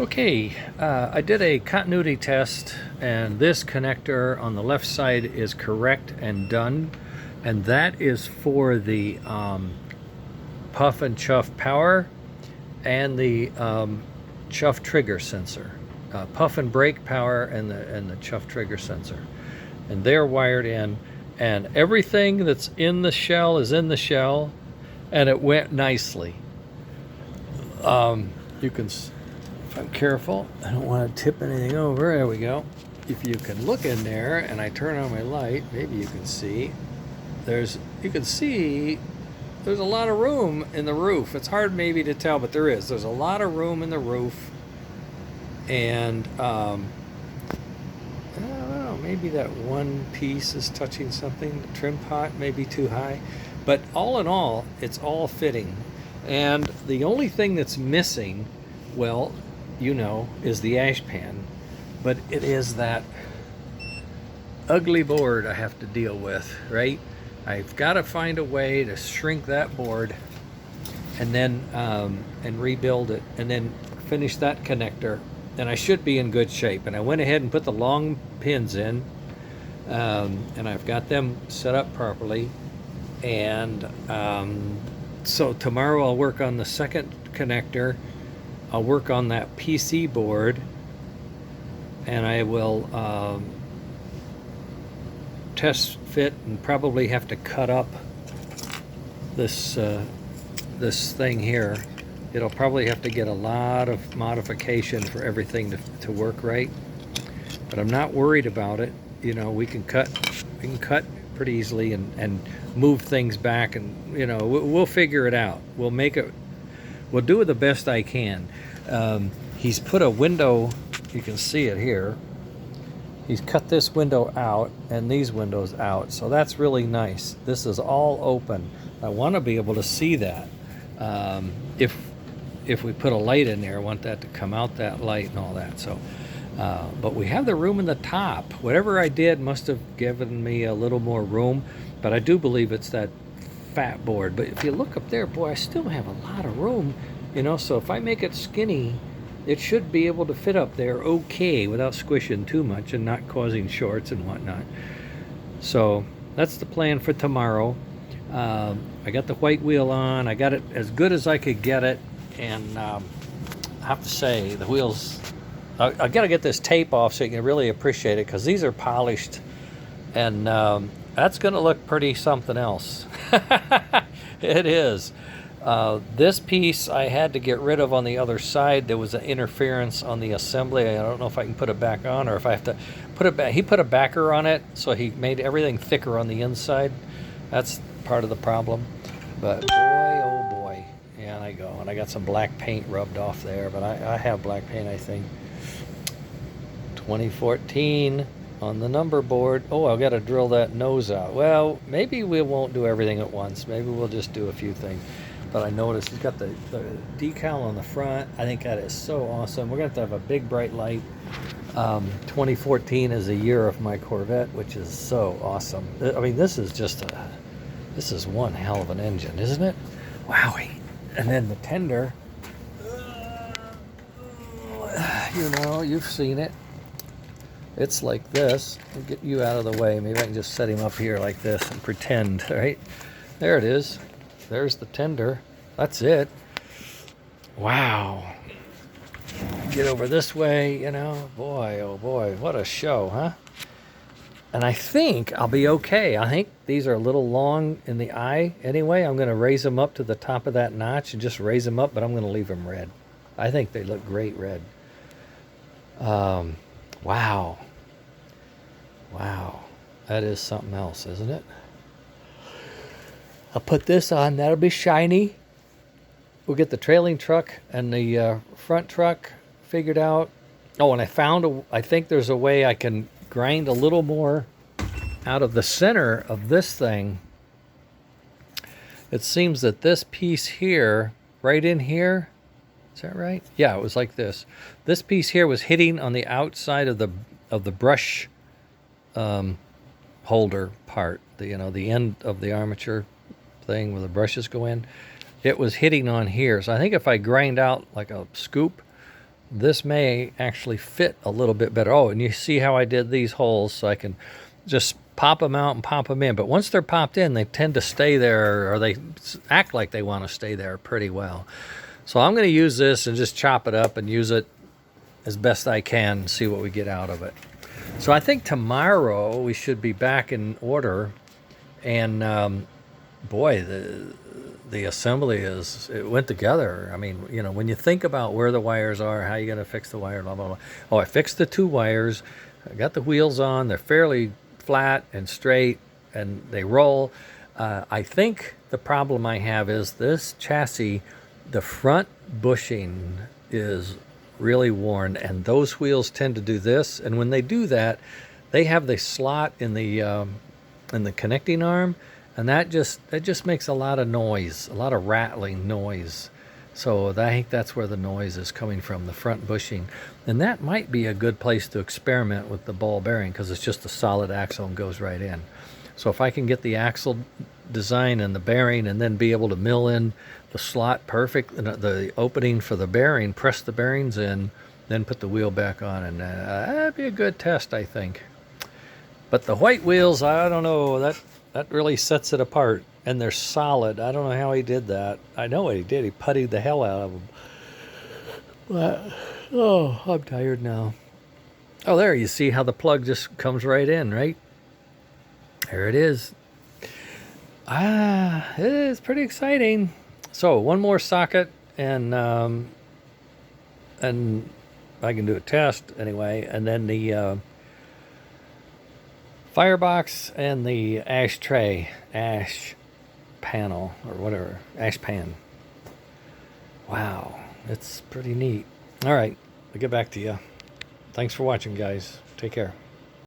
Okay, I did a continuity test, and this connector on the left side is correct and done, and that is for the puff and chuff power and the chuff trigger sensor. Puff and brake power and the chuff trigger sensor, and they're wired in, and everything that's in the shell is in the shell, and it went nicely. You can, if I'm careful, I don't want to tip anything over. There we go. If you can look in there, and I turn on my light, maybe you can see. You can see there's a lot of room in the roof. It's hard maybe to tell, but there is. There's a lot of room in the roof, and I don't know. Maybe that one piece is touching something. The trim pot may be too high, but all in all, it's all fitting. And the only thing that's missing, well, is the ash pan, but it is that ugly board I have to deal with, right? I've got to find a way to shrink that board and then and rebuild it and then finish that connector, and I should be in good shape. And I went ahead and put the long pins in, and I've got them set up properly, and so tomorrow I'll work on the second connector. I'll work on that PC board, and I will test fit and probably have to cut up this this thing here. It'll probably have to get a lot of modification for everything to work right, but I'm not worried about it. We can cut pretty easily and move things back, and we'll figure it out. We'll do the best I can. He's put a window, you can see it here. He's cut this window out and these windows out, so that's really nice. This is all open. I want to be able to see that. If we put a light in there, I want that to come out, that light and all that. So, but we have the room in the top. Whatever I did must have given me a little more room, but I do believe it's that fat board. But if you look up there, boy, I still have a lot of room, so if I make it skinny, it should be able to fit up there okay without squishing too much and not causing shorts and whatnot. So that's the plan for tomorrow. I got the white wheel on. I got it as good as I could get it, and I have to say the wheels, I got to get this tape off so you can really appreciate it, because these are polished, and that's going to look pretty something else. It is. This piece I had to get rid of on the other side. There was an interference on the assembly. I don't know if I can put it back on or if I have to put it back. He put a backer on it, so he made everything thicker on the inside. That's part of the problem. But boy, oh boy. Yeah, and I got some black paint rubbed off there, but I have black paint, I think. 2014 on the number board. Oh, I've got to drill that nose out. Well, maybe we won't do everything at once. Maybe we'll just do a few things. But I noticed he's got the decal on the front. I think that is so awesome. We're going to have a big bright light. 2014 is a year of my Corvette, which is so awesome. I mean, this is one hell of an engine, isn't it? Wowie. And then the tender, you've seen it. It's like this. I'll get you out of the way. Maybe I can just set him up here like this and pretend, right? There it is. There's the tender. That's it. Wow. Get over this way, Boy, oh boy, what a show, huh? And I think I'll be okay. I think these are a little long in the eye anyway. I'm going to raise them up to the top of that notch and just raise them up, but I'm going to leave them red. I think they look great red. Wow. Wow. That is something else, isn't it? I'll put this on. That'll be shiny. We'll get the trailing truck and the front truck figured out. Oh, and I think there's a way I can grind a little more out of the center of this thing. It seems that this piece here, right in here, is that right? Yeah, it was like this. This piece here was hitting on the outside of the brush holder part. The end of the armature thing where the brushes go in. It was hitting on here. So I think if I grind out like a scoop, this may actually fit a little bit better. Oh, and you see how I did these holes, so I can just pop them out and pop them in. But once they're popped in, they tend to stay there, or they act like they want to stay there pretty well. So I'm going to use this and just chop it up and use it as best I can and see what we get out of it. So I think tomorrow we should be back in order. And boy, the assembly it went together. I mean, you know, when you think about where the wires are, how you going to fix the wire, blah, blah, blah. Oh, I fixed the 2 wires. I got the wheels on. They're fairly flat and straight, and they roll. I think the problem I have is this chassis, the front bushing is really worn, and those wheels tend to do this. And when they do that, they have the slot in the connecting arm, and that just makes a lot of noise, a lot of rattling noise. So I think that's where the noise is coming from, the front bushing. And that might be a good place to experiment with the ball bearing, because it's just a solid axle and goes right in. So if I can get the axle design and the bearing, and then be able to mill in the slot perfect, the opening for the bearing, press the bearings in, then put the wheel back on, and that'd be a good test, I think. But the white wheels, I don't know, that really sets it apart. And they're solid. I don't know how he did that. I know what he did. He puttied the hell out of them. But, oh, I'm tired now. Oh, there, you see how the plug just comes right in, right? There it is. It is pretty exciting. So, one more socket, and I can do a test anyway. And then the firebox and the ash panel, or whatever, ash pan. Wow, it's pretty neat. All right, I'll get back to you. Thanks for watching, guys. Take care.